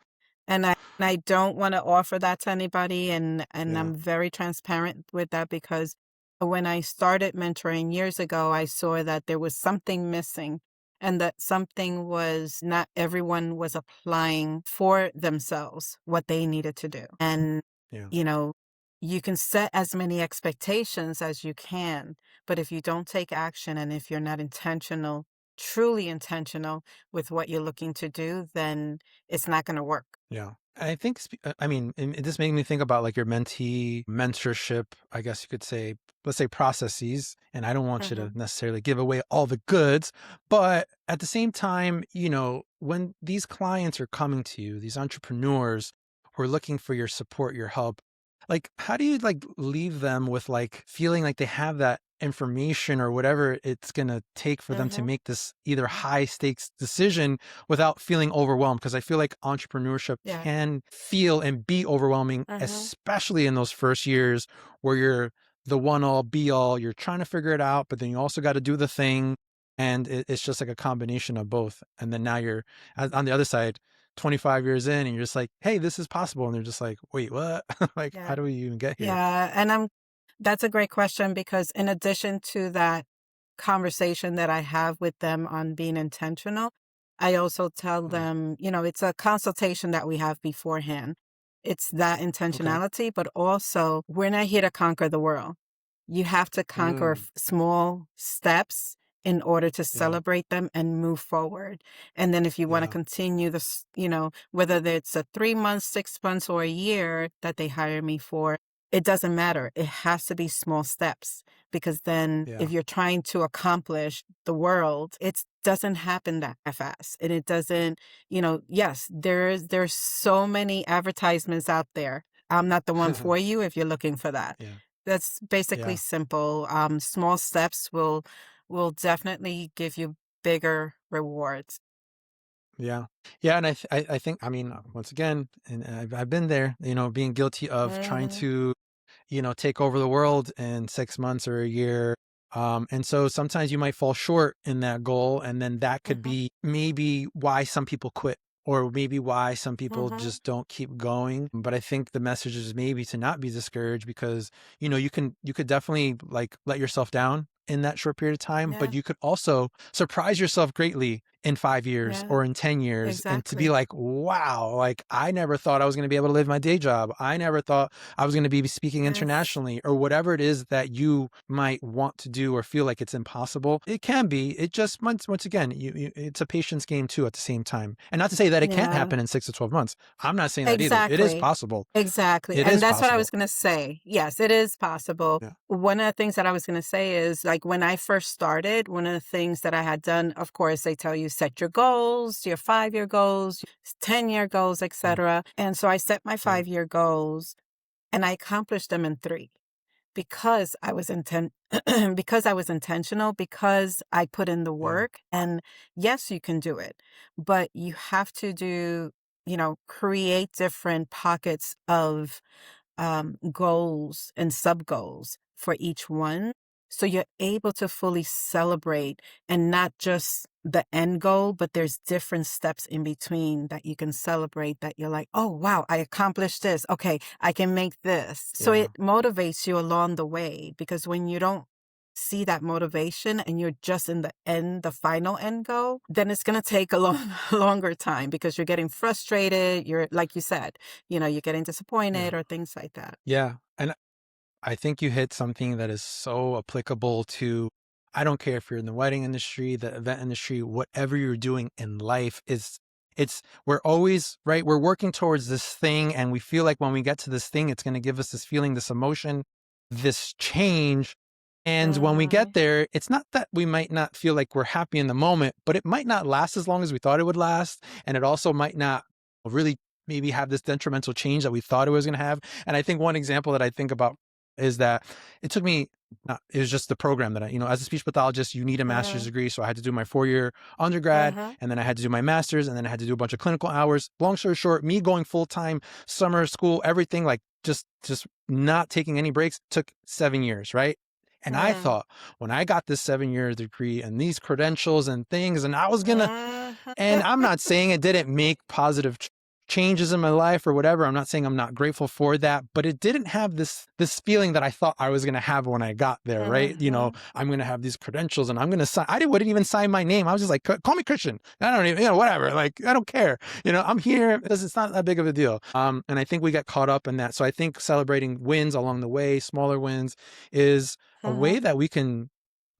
And I don't want to offer that to anybody, and Yeah. I'm very transparent with that because when I started mentoring years ago, I saw that there was something missing and that something was not everyone was applying for themselves what they needed to do. And, Yeah. you know, you can set as many expectations as you can, but if you don't take action and if you're not intentional, truly intentional with what you're looking to do, then it's not going to work. Yeah. I think, I mean, and this made me think about like your mentee mentorship, I guess you could say, let's say processes. And I don't want you to Hmm. necessarily give away all the goods, but at the same time, when these clients are coming to you, these entrepreneurs who are looking for your support, your help, like, how do you like leave them with like feeling like they have that information or whatever it's going to take for them to Hmm. make this either high stakes decision without feeling overwhelmed? Because I feel like entrepreneurship Yeah. can feel and be overwhelming, Hmm. especially in those first years where you're the one all be all. You're trying to figure it out, but then you also got to do the thing. And it's just like a combination of both. And then now you're on the other side, 25 years in, and you're just like, hey, this is possible. And they're just like, wait, what? Like, Yeah. how do we even get here? Yeah. And that's a great question because in addition to that conversation that I have with them on being intentional, I also tell Mm, them, it's a consultation that we have beforehand. It's that okay. intentionality, but also we're not here to conquer the world. You have to conquer Mm, small steps in order to yeah. celebrate them and move forward. And then if you want to Yeah. continue this, whether it's a 3 months, 6 months, or a year that they hire me for, it doesn't matter. It has to be small steps because then if Yeah. you're trying to accomplish the world, it doesn't happen that fast. And it doesn't, yes, there's so many advertisements out there. I'm not the one for you if you're looking for that. Yeah. That's basically Yeah. simple. Small steps will definitely give you bigger rewards. Yeah. Yeah. And I think, I mean, once again, and I've been there, being guilty of trying Mhm, to take over the world in 6 months or a year. And so sometimes you might fall short in that goal. And then that could mhm, be maybe why some people quit or maybe why some people mhm. just don't keep going. But I think the message is maybe to not be discouraged because, you could definitely like let yourself down in that short period of time, but Yeah, you could also surprise yourself greatly in 5 years yeah, or in 10 years and to be exactly. like, wow, like I never thought I was going to be able to live my day job. I never thought I was going to be speaking Yes. internationally or whatever it is that you might want to do or feel like it's impossible. It can be. It just once again, it's a patience game too at the same time. And not to say that it can't Yeah. happen in 6 to 12 months. I'm not saying that either. It is Exactly. possible. Exactly, It and is that's what I was possible. gonna say. Yes, it is possible. Yeah. One of the things that I was gonna say is, like, when I first started, one of the things that I had done, of course, they tell you set your goals, your 5-year goals, 10-year goals, Yeah. etcetera, and so I set my Yeah. 5-year goals, and I accomplished them in 3 because I was because I was intentional, because I put in the Yeah. work, and yes, you can do it, but you have to create different pockets of goals and sub goals for each one. So you're able to fully celebrate and not just the end goal, but there's different steps in between that you can celebrate that you're like, oh, wow, I accomplished this. Okay, I can make this. So Yeah. it motivates you along the way because when you don't see that motivation and you're just in the end, the final end goal, then it's going to take a longer time because you're getting frustrated. You're, like you said, you're getting disappointed Yeah. or things like that. Yeah. And I think you hit something that is so applicable to, I don't care if you're in the wedding industry, the event industry, whatever you're doing in life is we're always, right? We're working towards this thing and we feel like when we get to this thing, it's going to give us this feeling, this emotion, this change. And when we get Mhm, there, it's not that we might not feel like we're happy in the moment, but it might not last as long as we thought it would last. And it also might not really maybe have this detrimental change that we thought it was going to have. And I think one example that I think about is that it took me, it was just the program that as a speech pathologist, you need a master's mhm, degree. So I had to do my 4 year undergrad mhm, and then I had to do my master's and then I had to do a bunch of clinical hours. Long story short, me going full time, summer school, everything like just not taking any breaks took 7 years, right? And I mm, thought when I got this 7 year degree and these credentials and things, and I was gonna, mhm, and I'm not saying it didn't make positive changes in my life or whatever. I'm not saying I'm not grateful for that, but it didn't have this feeling that I thought I was going to have when I got there, right? mhm, I'm going to have these credentials and I'm going to sign. Wouldn't even sign my name. I was just like, call me Christian. I don't even, whatever. Like, I don't care. I'm here because it's not that big of a deal. And I think we get caught up in that. So I think celebrating wins along the way, smaller wins, is a way mhm. that we can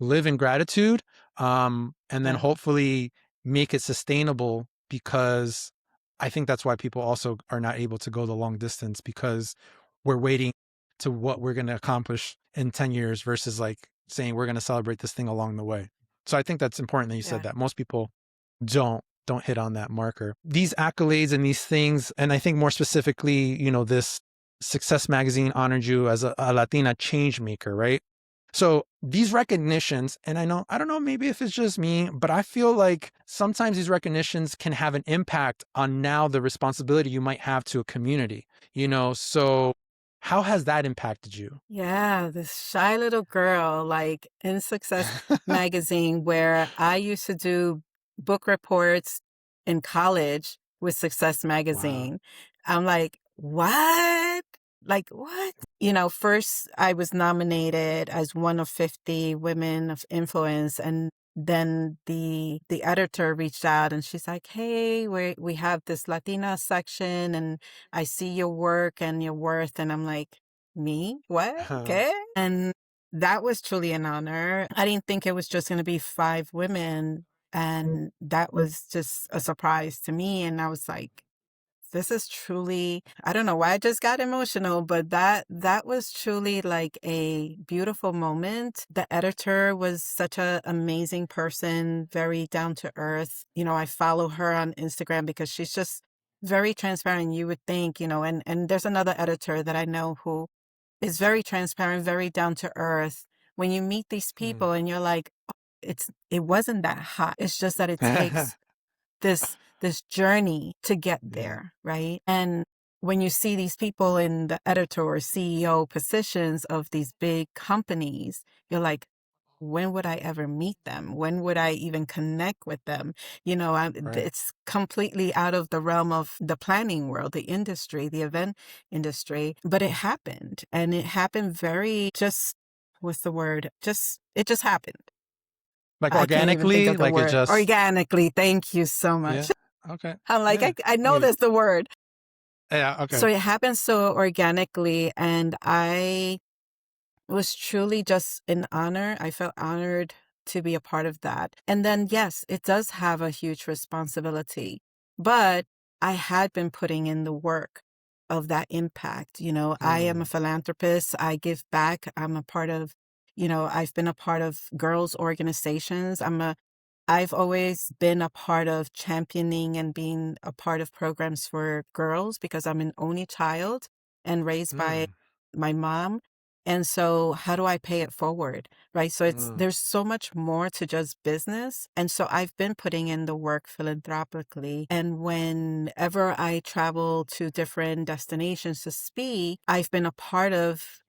live in gratitude. And then Yeah, hopefully make it sustainable because I think that's why people also are not able to go the long distance because we're waiting to what we're going to accomplish in 10 years versus like saying we're going to celebrate this thing along the way. So I think that's important that you said yeah, that. Most people don't hit on that marker. These accolades and these things, and I think more specifically, this Success Magazine honored you as a Latina change maker, right? So these recognitions, and I don't know, maybe if it's just me, but I feel like sometimes these recognitions can have an impact on now the responsibility you might have to a community, So how has that impacted you? yeah. This shy little girl, like in Success Magazine, where I used to do book reports in college with Success Wow. Magazine. I'm like, what? Like, what? First I was nominated as one of 50 women of influence, and then the editor reached out and she's like, hey, we have this Latina section and I see your work and your worth. And I'm like, me? What? Okay. And that was truly an honor. I didn't think it was just going to be 5 women. And that was just a surprise to me. And I was like, this is truly, I don't know why I just got emotional, but that was truly like a beautiful moment. The editor was such an amazing person, very down to earth. I follow her on Instagram because she's just very transparent. You would think, and there's another editor that I know who is very transparent, very down to earth. When you meet these Mm. people and you're like, "Oh, it wasn't that hot. It's just that it takes this journey to get Yeah. there, right?" And when you see these people in the editor or CEO positions of these big companies, you're like, when would I ever meet them? When would I even connect with them? Right. It's completely out of the realm of the planning world, the industry, the event industry, but it happened, and it happened very just, what's the word? It just happened. Like I can't even think organically, of the like it word. just, Organically. Thank you so yeah. much. Okay. I'm like, Yeah. I I know mean, that's the word. yeah. Okay. So it happened so organically, and I was truly just an honor. I felt honored to be a part of that. And then, yes, it does have a huge responsibility, but I had been putting in the work of that impact. I am a Mm. philanthropist. I give back. I'm a part of, I've been a part of girls' organizations. I've always been a part of championing and being a part of programs for girls because I'm an only child and raised by Mm. my mom. And so how do I pay it forward? Right. So Mm. there's so much more to just business. And so I've been putting in the work philanthropically. And whenever I travel to different destinations to speak, I've been a part of,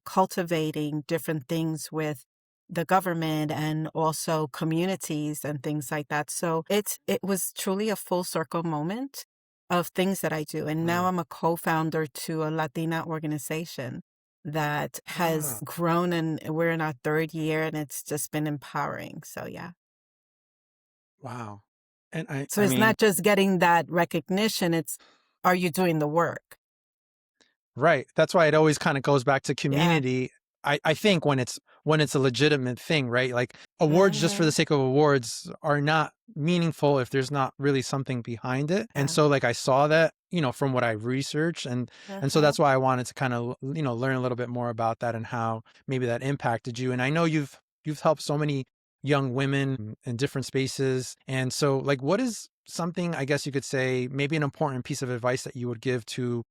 cultivating different things with the government and also communities and things like that. So it was truly a full circle moment of things that I do. And now Mm. I'm a co-founder to a Latina organization that has Ah, grown, and we're in our third year, and it's just been empowering. So yeah. wow. And I, So I it's mean, not just getting that recognition, it's, are you doing the work? right. That's why it always kind of goes back to Yeah. community. I think when it's a legitimate thing, right? Like awards just for the Mm-hmm. sake of awards are not meaningful if there's not really something behind it. And Yeah. so like I saw that, from what I've researched and so Mm-hmm. that's why I wanted to kind of, learn a little bit more about that and how maybe that impacted you. And I know you've helped so many young women in different spaces. And so like what is something I guess you could say maybe an important piece of advice that you would give to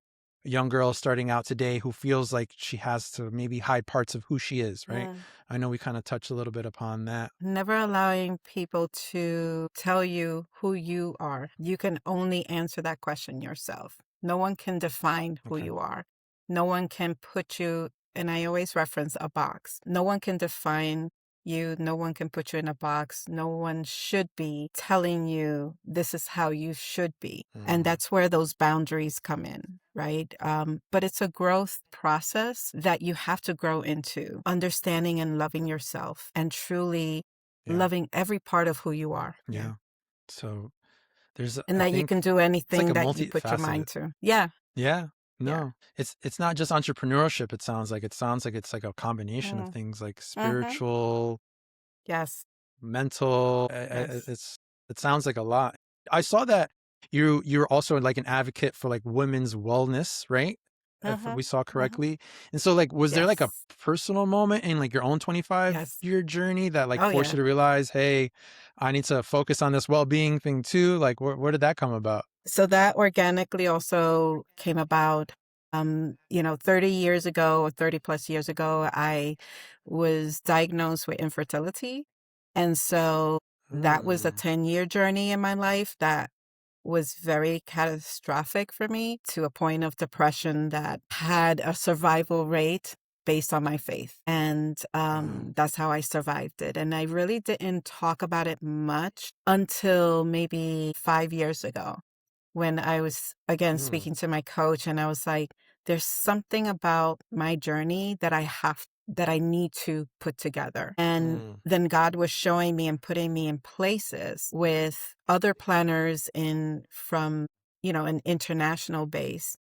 a young girl starting out today who feels like she has to maybe hide parts of who she is, right? Mm. I know we kind of touched a little bit upon that. Never allowing people to tell you who you are. You can only answer that question yourself. No one can define who Okay. you are. No one can put you, and I always reference a box. No one can define you. No one can put you in a box. No one should be telling you this is how you should be. And Mm, that's where those boundaries come in, right? But it's a growth process that you have to grow into, understanding and loving yourself and truly yeah. loving every part of who you are. Yeah. Yeah. So there's, And I that you think can do it's like anything a that you put your multifaceted. mind to. Yeah. Yeah. Yeah. No, it's not just entrepreneurship. It sounds like it's like a combination of Mm-hmm. things like Mm-hmm. spiritual, Yes. mental. Yes. It sounds like a lot. I saw that you're also like an advocate for like women's wellness, right? If Mm-hmm. we saw Mm-hmm. correctly. And so like was there like a Yes. personal moment in like your own 25 Yes. year journey that like Oh, forced you yeah. to realize, hey, I need to focus on this well-being thing too? Like where did that come about? So that organically also came about. 30 years ago or 30 plus years ago, I was diagnosed with infertility. And so that was a Mm, 10-year journey in my life that was very catastrophic for me, to a point of depression that had a survival rate based on my faith. And wow. that's how I survived it. And I really didn't talk about it much until maybe 5 years ago, when I was again Mm, speaking to my coach, and I was like, there's something about my journey that I need to put together. And mm, then God was showing me and putting me in places with other planners in from, an international base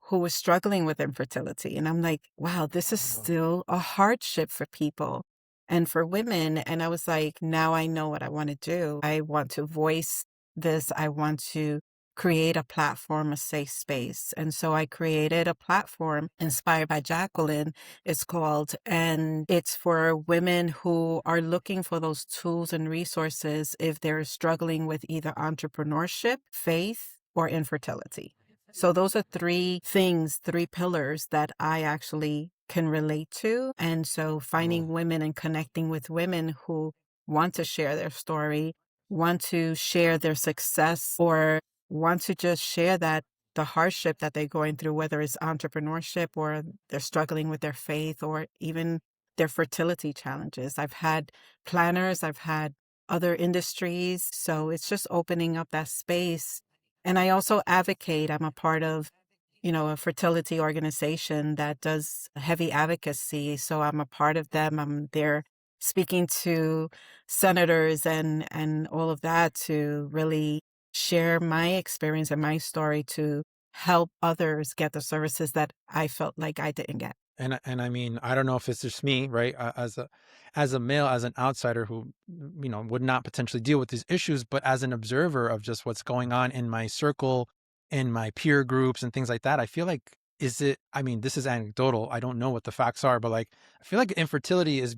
who was struggling with infertility. And I'm like, wow, this is wow. still a hardship for people and for women. And I was like, now I know what I want to do. I want to voice this. I want to create a platform, a safe space. And so I created a platform inspired by Jacqueline, it's called, and it's for women who are looking for those tools and resources if they're struggling with either entrepreneurship, faith, or infertility. So those are three things, three pillars that I actually can relate to. And so Mm, finding women and connecting with women who want to share their story, want to share their success, or want to just share that the hardship that they're going through, whether it's entrepreneurship or they're struggling with their faith or even their fertility challenges. I've had planners, I've had other industries. So it's just opening up that space. And I also advocate. I'm a part of, a fertility organization that does heavy advocacy. So I'm a part of them. I'm there speaking to senators and all of that to really share my experience and my story to help others get the services that I felt like I didn't get. and I mean, I don't know if it's just me, right? As a male, as an outsider who, would not potentially deal with these issues, but as an observer of just what's going on in my circle, in my peer groups and things like that, I feel like I mean, this is anecdotal. I don't know what the facts are, but like I feel like infertility is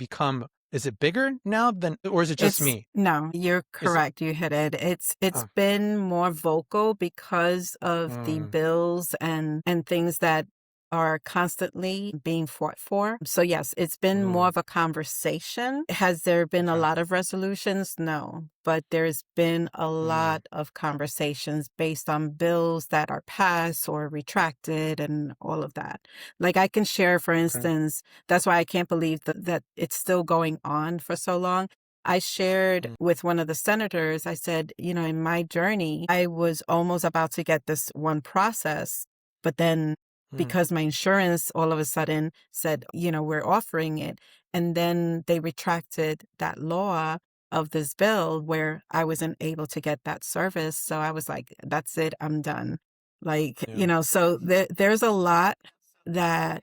it bigger now than, or is it just It's me? no, you're Is it correct. You hit it. It's uh, been more vocal because of the mm, bills and things that are constantly being fought for. So yes, it's been more mm, of a conversation. Has there been a okay. lot of resolutions? No, but there's been a Mm, lot of conversations based on bills that are passed or retracted and all of that. Like I can share, for okay. instance, that's why I can't believe that it's still going on for so long. I shared Mm, with one of the senators, I said, in my journey, I was almost about to get this one process, but then mm, because my insurance all of a sudden said, we're offering it. And then they retracted that law of this bill where I wasn't able to get that service. So I was like, that's it, I'm done. Like, yeah. so there's a lot that's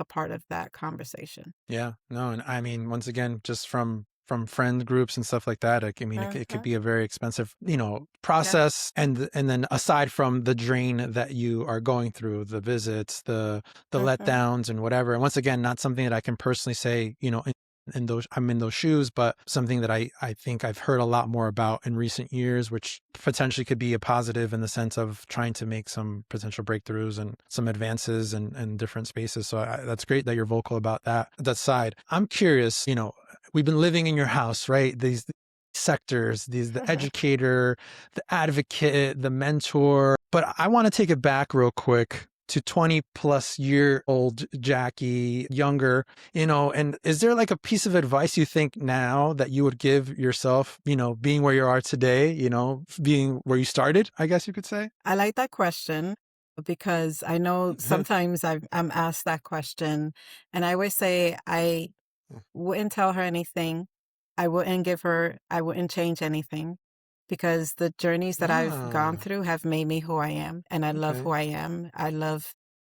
a part of that conversation. Yeah, no, and I mean, once again, just from friend groups and stuff like that, like, I mean, it could Mhm. be a very expensive, Yeah. process, and then aside from the drain that you are going through, the visits, the Mhm. letdowns, and whatever. And once again, not something that I can personally say, in those I'm in those shoes, but something that I think I've heard a lot more about in recent years, which potentially could be a positive in the sense of trying to make some potential breakthroughs and some advances in different spaces. So that's great that you're vocal about that side. I'm curious, we've been living in your house, right? These sectors, the educator, the advocate, the mentor. But I want to take it back real quick to 20-plus-year-old Jackie, younger, and is there like a piece of advice you think now that you would give yourself, being where you are today, being where you started, I guess you could say? I like that question because I know sometimes I'm asked that question, and I always say I wouldn't tell her anything. I wouldn't change anything because the journeys that I've gone Ah, through have made me who I am, and I love who okay. I am.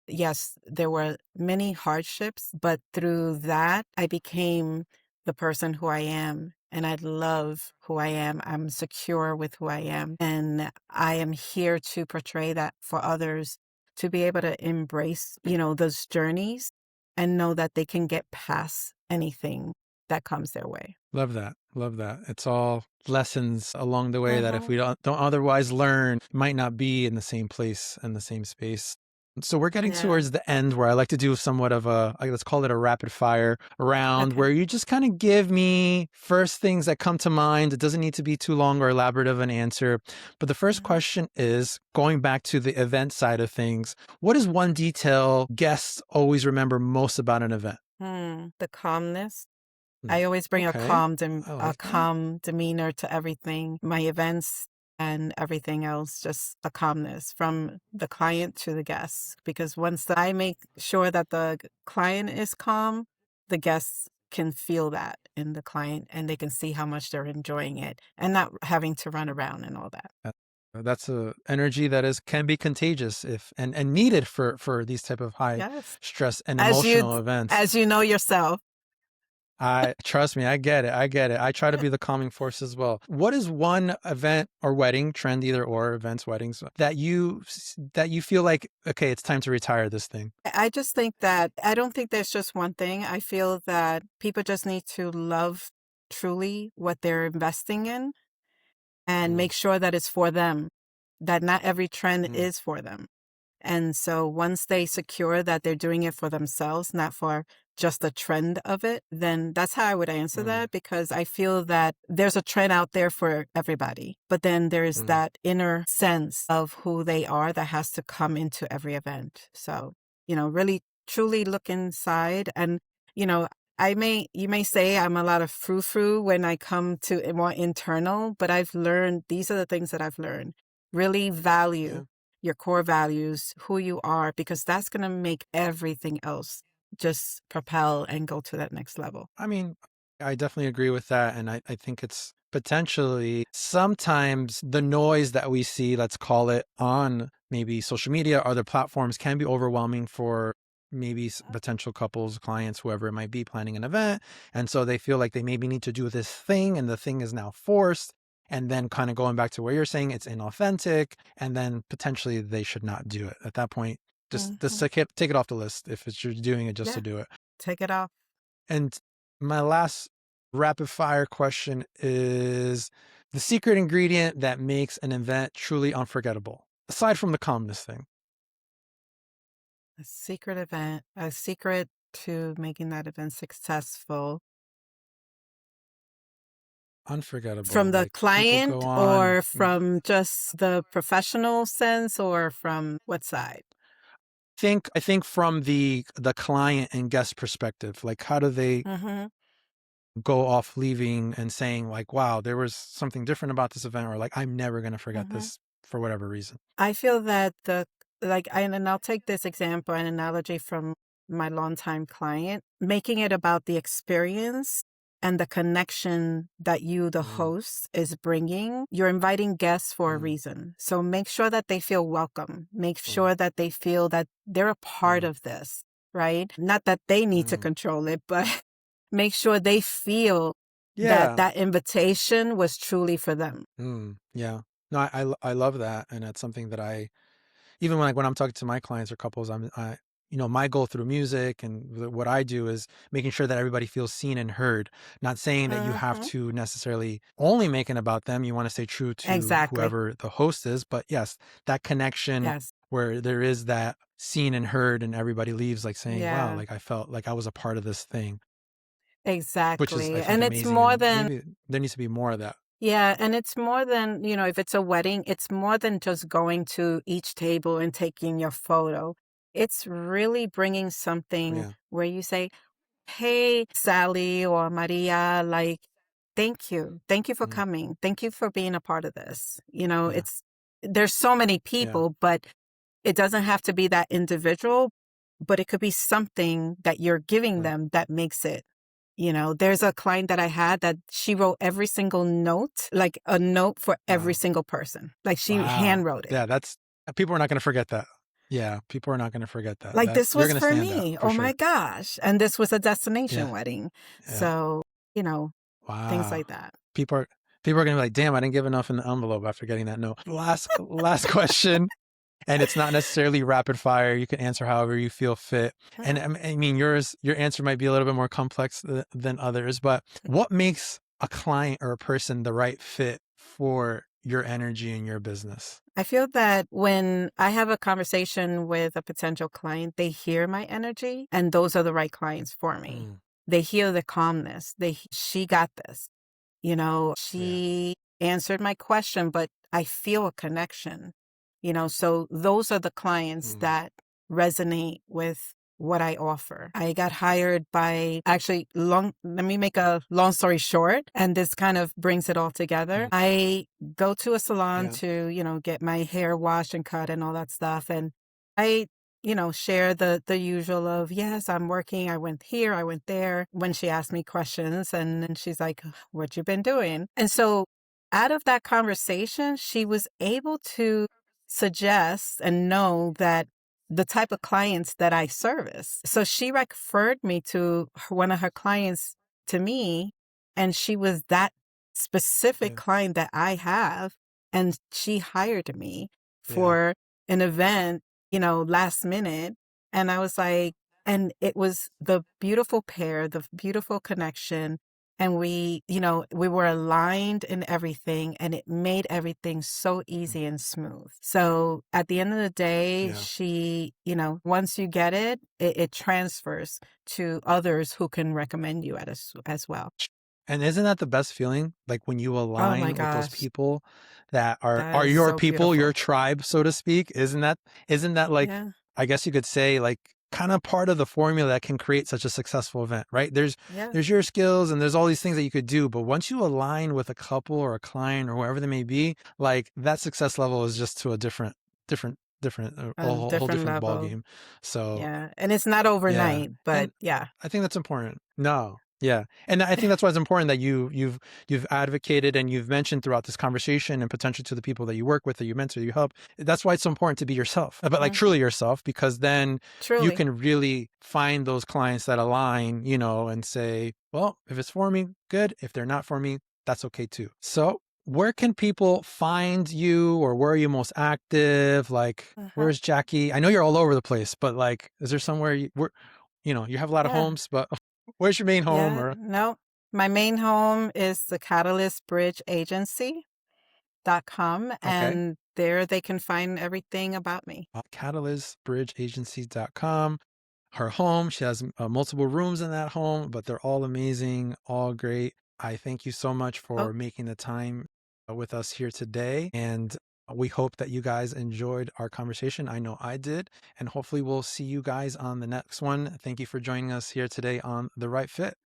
Yes, there were many hardships, but through that, I became the person who I am. And I love who I am. I'm secure with who I am. And I am here to portray that for others to be able to embrace, those journeys and know that they can get past anything that comes their way. Love that. Love that. It's all lessons along the way that if Hmm. we don't otherwise learn, might not be in the same place and the same space. So we're getting Yeah. towards the end where I like to do somewhat of let's call it a rapid fire round Okay. where you just kind of give me first things that come to mind. It doesn't need to be too long or elaborate of an answer. But the first Hmm. question is going back to the event side of things. What is one detail guests always remember most about an event? The calmness. Hmm. I always bring Okay. I a like that. calm demeanor to everything, my events and everything else, just a calmness from the client to the guests. Because I make sure that the client is calm, the guests can feel that in the client and they can see how much they're enjoying it and not having to run around and all that. That that's a energy that is can be contagious if and needed for these type of high Yes. stress and As you emotional events. as you know yourself. I trust me, I get it. I get it. I try to be the calming force as well. What is one event or wedding, trend either or events, weddings that you feel like okay, it's time to retire this thing. I just think that I don't think there's just one thing. I feel that people just need to love truly what they're investing in and Mm, make sure that it's for them, that not every trend mm, is for them. And so once they secure that they're doing it for themselves, not for just the trend of it, then that's how I would answer Mm, that, because I feel that there's a trend out there for everybody. But then there's mm. that inner sense of who they are that has to come into every event. So, really truly look inside. And, you know, you may say I'm a lot of frou-frou when I come to more internal, but I've learned, these are the things that I've learned. Really value Yeah. your core values, who you are, because that's going to make everything else just propel and go to that next level. I mean, I definitely agree with that. And I think it's potentially sometimes the noise that we see, let's call it, on maybe social media, other platforms can be overwhelming for maybe potential couples, clients, whoever it might be planning an event. And so they feel like they maybe need to do this thing and the thing is now forced. And then kind of going back to where you're saying it's inauthentic, and then potentially they should not do it. At that point, just Hmm. take it off the list if it's you're doing it just to Yeah, do it. take it off. And my last rapid fire question is the secret ingredient that makes an event truly unforgettable, aside from the calmness thing. A secret to making that event successful from Unforgettable. the Like people client go on. or from just the professional sense or from what side? I think from the client and guest perspective, like how do they Hmm. go off leaving and saying like, wow, there was something different about this event, or like I'm never gonna forget Hmm. this for whatever reason. I feel that and I'll take this example and analogy from my longtime client, making it about the experience and the connection that you, the Mm, host, is bringing. You're inviting guests for a mm, reason. So make sure that they feel welcome. Make mm, sure that they feel that they're a part mm, of this, right? Not that they need to mm. control it, but make sure they feel that Yeah. that invitation was truly for them. Yeah. No, I love that. And that's something that even when I'm talking to my clients or couples, my goal through music and what I do is making sure that everybody feels seen and heard. Not saying that you have Hmm. to necessarily only make it about them. You want to stay true to Exactly. whoever the host is. But yes, that connection Yes. where there is that seen and heard and everybody leaves like saying, wow, Yeah. like I felt like I was a part of this thing, which is, I Exactly. think, And it's amazing. more And than, maybe there needs to be more of that. yeah, and it's more than, if it's a wedding, it's more than just going to each table and taking your photo. It's really bringing something Yeah. where you say, hey, Sally or Maria, like, thank you. Thank you for Mm, coming. Thank you for being a part of this. yeah. There's so many Yeah. people, but it doesn't have to be that individual, but it could be something that you're giving Right. them that makes it. There's a client that I had that she wrote every single note, like a note for every Wow. single person. Like she Wow. hand wrote it. Yeah, that's people are not gonna forget that. Yeah, people are not gonna forget that. Like, this They're was gonna for stand out me. for Oh my sure. gosh. And this was a destination Yeah, wedding. yeah. So, you know, things Wow. like that. People are people are gonna be like, damn, I didn't give enough in the envelope after getting that note. Last question. And it's not necessarily rapid fire. You can answer however you feel fit. And Mhm. I mean, your answer might be a little bit more complex than others, but what makes a client or a person the right fit for your energy and your business? I feel that when I have a conversation with a potential client, they hear my energy, and those are the right clients for me. Mm, They hear the calmness. She got this. yeah. She answered my question, but I feel a connection. So those are the clients Mm, that resonate with what I offer. I got hired by actually let me make a long story short, and this kind of brings it all together. mm, I go to a salon yeah. to, get my hair washed and cut and all that stuff. And I share the usual of, yes, I'm working. I went here, I went there, when she asked me questions. And then she's like, what you been doing? And so out of that conversation, she was able to suggest and know that the type of clients that I service. So she referred me to one of her clients to me, and she was that specific Yeah. client that I have. And she hired me Yeah. for an event, last minute. And I was like, and it was the beautiful pair, the beautiful connection. and we were aligned in everything, and it made everything so easy and smooth. So at the end of the day, Yeah. once you get it, it transfers to others who can recommend you as well. And isn't that the best feeling? Like when you Oh my align with those gosh, people that that are is your so people, your beautiful. tribe, so to speak. Isn't that like, Yeah, I guess you could say, like kind of part of the formula that can create such a successful event, right? yeah, There's your skills and there's all these things that you could do, but once you align with a couple or a client or whoever they may be, like that success level is just to a different a whole different different ball level. game. So Yeah, and it's not yeah. overnight, but And yeah. I think that's important. No. Yeah. And I think that's why it's important that you've advocated and you've mentioned throughout this conversation and potentially to the people that you work with, that you mentor, you help. That's why it's so important to be yourself, but like Mm, truly yourself, because then you truly. can really find those clients that align, and say, well, if it's for me, good. If they're not for me, that's okay too. So where can people find you, or where are you most active? Like, Uh-huh. where's Jackie? I know you're all over the place, but like, is there somewhere you have a lot of Yeah. homes, but where's your main home? Yeah, Or no. My main home is the Catalyst Bridge Agency.com, okay, and there they can find everything about me. catalystbridgeagency.com. Her home, she has multiple rooms in that home, but they're all amazing, all great. I thank you so much Oh, for making the time with us here today. And we hope that you guys enjoyed our conversation. I know I did. And hopefully we'll see you guys on the next one. Thank you for joining us here today on The Right Fit.